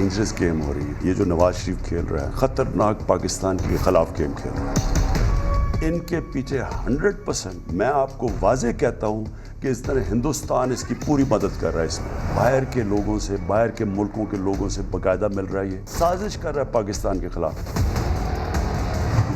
Dangerous game ہو رہی ہے. یہ جو نواز شریف کھیل رہا ہے خطرناک پاکستان کے خلاف گیم کھیل رہا ہے. ان کے پیچھے 100% میں آپ کو واضح کہتا ہوں کہ اس طرح ہندوستان اس کی پوری مدد کر رہا ہے. اس میں باہر کے لوگوں سے، باہر کے ملکوں کے لوگوں سے باقاعدہ مل رہا ہے. یہ سازش کر رہا ہے پاکستان کے خلاف.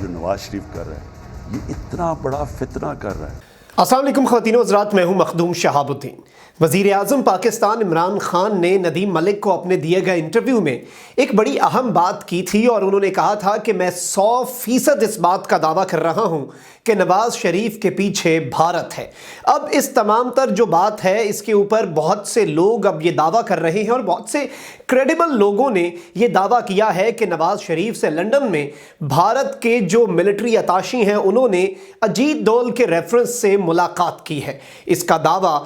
جو نواز شریف کر رہا ہے یہ اتنا بڑا فتنہ کر رہا ہے. السلام علیکم خواتین و حضرات، میں ہوں مخدوم شہاب الدین. وزیر اعظم پاکستان عمران خان نے ندیم ملک کو اپنے دیے گئے انٹرویو میں ایک بڑی اہم بات کی تھی اور انہوں نے کہا تھا کہ میں 100% اس بات کا دعویٰ کر رہا ہوں کہ نواز شریف کے پیچھے بھارت ہے. اب اس تمام تر جو بات ہے اس کے اوپر بہت سے لوگ اب یہ دعویٰ کر رہے ہیں اور بہت سے کریڈیبل لوگوں نے یہ دعویٰ کیا ہے کہ نواز شریف سے لندن میں بھارت کے جو ملٹری اتاشی ہیں انہوں نے اجیت ڈول کے ریفرنس سے ملاقات کی ہے. اس کا دعویٰ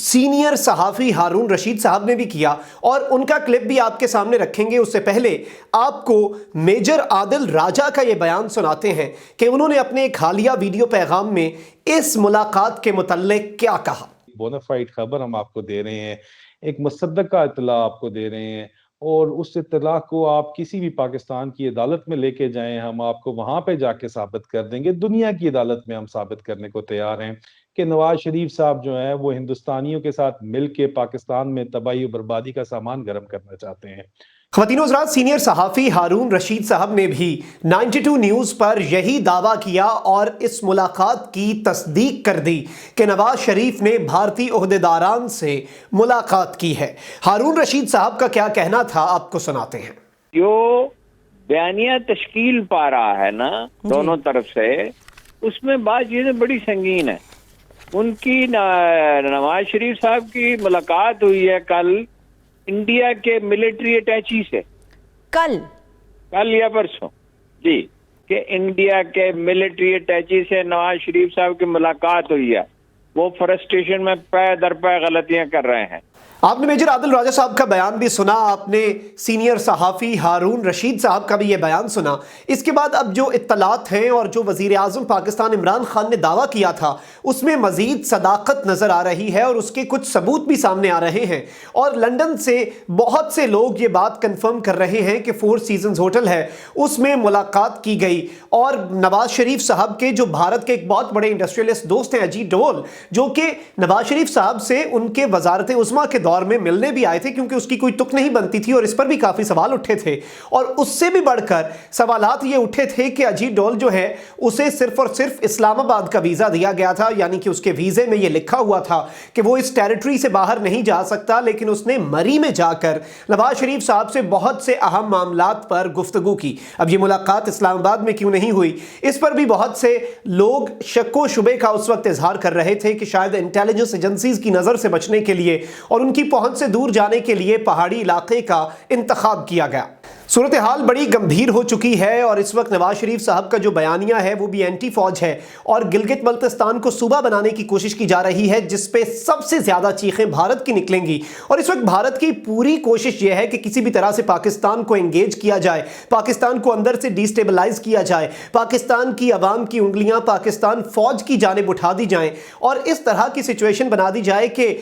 سینئر صحافی ہارون رشید صاحب نے بھی کیا اور ان کا کلپ بھی آپ کے سامنے رکھیں گے. اس سے پہلے آپ کو میجر عادل راجہ کا یہ بیان سناتے ہیں کہ انہوں نے اپنے ایک حالیہ ویڈیو پیغام میں اس ملاقات کے متعلق کیا کہا. بونافائیڈ خبر ہم آپ کو دے رہے ہیں، ایک مصدقہ اطلاع آپ کو دے رہے ہیں اور اس اطلاع کو آپ کسی بھی پاکستان کی عدالت میں لے کے جائیں، ہم آپ کو وہاں پہ جا کے ثابت کر دیں گے. دنیا کی عدالت میں ہم ثابت کرنے کو تیار ہیں کہ نواز شریف صاحب جو ہیں وہ ہندوستانیوں کے ساتھ مل کے پاکستان میں تباہی و بربادی کا سامان گرم کرنا چاہتے ہیں. خواتین و حضرات، سینئر صحافی ہارون رشید صاحب نے بھی 92 نیوز پر یہی دعویٰ کیا اور اس ملاقات کی تصدیق کر دی کہ نواز شریف نے بھارتی عہدیداران سے ملاقات کی ہے. ہارون رشید صاحب کا کیا کہنا تھا آپ کو سناتے ہیں. جو بیانیہ تشکیل پا رہا ہے نا دونوں طرف سے، اس میں بات چیزیں بڑی سنگین ہیں. ان کی نواز شریف صاحب کی ملاقات ہوئی ہے کل انڈیا کے ملٹری اٹیچی سے. کل یا پرسوں جی، کہ انڈیا کے ملٹری اٹیچی سے نواز شریف صاحب کی ملاقات ہوئی ہے. وہ فرسٹریشن میں پے در پے غلطیاں کر رہے ہیں. آپ نے میجر عادل راجہ صاحب کا بیان بھی سنا، آپ نے سینئر صحافی ہارون رشید صاحب کا بھی یہ بیان سنا. اس کے بعد اب جو اطلاعات ہیں اور جو وزیر اعظم پاکستان عمران خان نے دعویٰ کیا تھا اس میں مزید صداقت نظر آ رہی ہے اور اس کے کچھ ثبوت بھی سامنے آ رہے ہیں. اور لندن سے بہت سے لوگ یہ بات کنفرم کر رہے ہیں کہ 4 سیزنز ہوٹل ہے اس میں ملاقات کی گئی اور نواز شریف صاحب کے جو بھارت کے ایک بہت بڑے انڈسٹریلسٹ دوست ہیں اجیت ڈول، جو کہ نواز شریف صاحب سے ان کے وزارت عظمیٰ کے دور میں ملنے بھی آئے تھے کیونکہ اس کی کوئی تک نہیں بنتی تھی اور اس پر بھی کافی سوال اٹھے تھے. اور اس سے بھی بڑھ کر سوالات یہ اٹھے تھے کہ اجیت ڈول جو ہے اسے صرف اور صرف اسلام آباد کا ویزا دیا گیا تھا، یعنی کہ اس کے ویزے میں یہ لکھا ہوا تھا کہ وہ اس ٹیریٹری سے باہر نہیں جا سکتا، لیکن اس نے مری میں جا کر نواز شریف صاحب سے بہت سے اہم معاملات پر گفتگو کی. اب یہ ملاقات اسلام آباد میں کیوں نہیں ہوئی، اس پر بھی بہت سے لوگ شک و شبے کا اس وقت اظہار کر رہے تھے کہ شاید انٹیلیجنس ایجنسیز کی نظر سے بچنے کے لیے اور ان کی پہنچ سے دور جانے کے لیے پہاڑی علاقے کا انتخاب کیا گیا. صورتحال بڑی گمبھیر ہو چکی ہے اور اس وقت نواز شریف صاحب کا جو بیانیہ ہے وہ بھی اینٹی فوج ہے اور گلگت بلتستان کو صوبہ بنانے کی کوشش کی جا رہی ہے جس پہ سب سے زیادہ چیخیں بھارت کی نکلیں گی. اور اس وقت بھارت کی پوری کوشش یہ ہے کہ کسی بھی طرح سے پاکستان کو انگیج کیا جائے، پاکستان کو اندر سے ڈیسٹیبلائز کیا جائے، پاکستان کی عوام کی انگلیاں پاکستان فوج کی جانب اٹھا دی جائیں اور اس طرح کی سچویشن بنا دی جائے کہ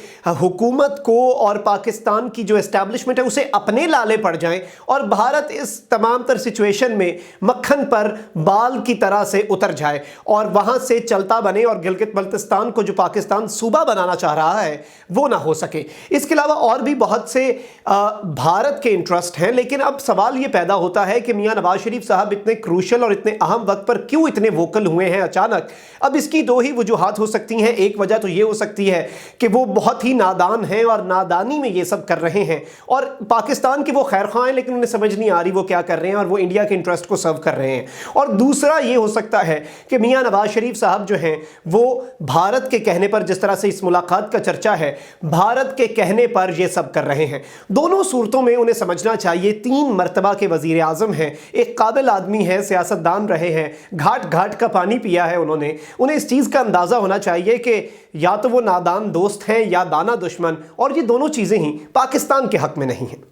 حکومت کو اور پاکستان کی جو اسٹیبلشمنٹ ہے اسے اپنے لالے پڑ جائیں اور بھارت اس تمام تر سچویشن میں مکھن پر بال کی طرح سے اتر جائے اور وہاں سے چلتا بنے اور گلگت بلتستان کو جو پاکستان صوبہ بنانا چاہ رہا ہے وہ نہ ہو سکے. اس کے علاوہ اور بھی بہت سے بھارت کے انٹرسٹ ہیں، لیکن اب سوال یہ پیدا ہوتا ہے کہ میاں نواز شریف صاحب اتنے کروشل اور اتنے اہم وقت پر کیوں اتنے ووکل ہوئے ہیں اچانک. اب اس کی 2 ہی وجوہات ہو سکتی ہیں. ایک وجہ تو یہ ہو سکتی ہے کہ وہ بہت ہی نادان ہیں اور نادانی میں یہ سب کر رہے ہیں اور پاکستان کے وہ خیر خواہ ہیں لیکن انہیں سمجھ نہیں آ رہی وہ کیا کر رہے ہیں اور وہ انڈیا کے انٹرسٹ کو سرو کر رہے ہیں. اور دوسرا یہ ہو سکتا ہے کہ میاں نواز شریف صاحب جو ہیں وہ بھارت کے کہنے پر، جس طرح سے اس ملاقات کا چرچا ہے، بھارت کے کہنے پر یہ سب کر رہے ہیں. دونوں صورتوں میں انہیں سمجھنا چاہیے 3 مرتبہ کے وزیر اعظم ہیں، ایک قابل آدمی ہیں، سیاستدان رہے ہیں، گھاٹ گھاٹ کا پانی پیا ہے انہیں اس چیز کا اندازہ ہونا چاہیے کہ یا تو وہ نادان دوست ہیں یا دانا دشمن، اور یہ دونوں چیزیں ہی پاکستان کے حق میں نہیں ہیں.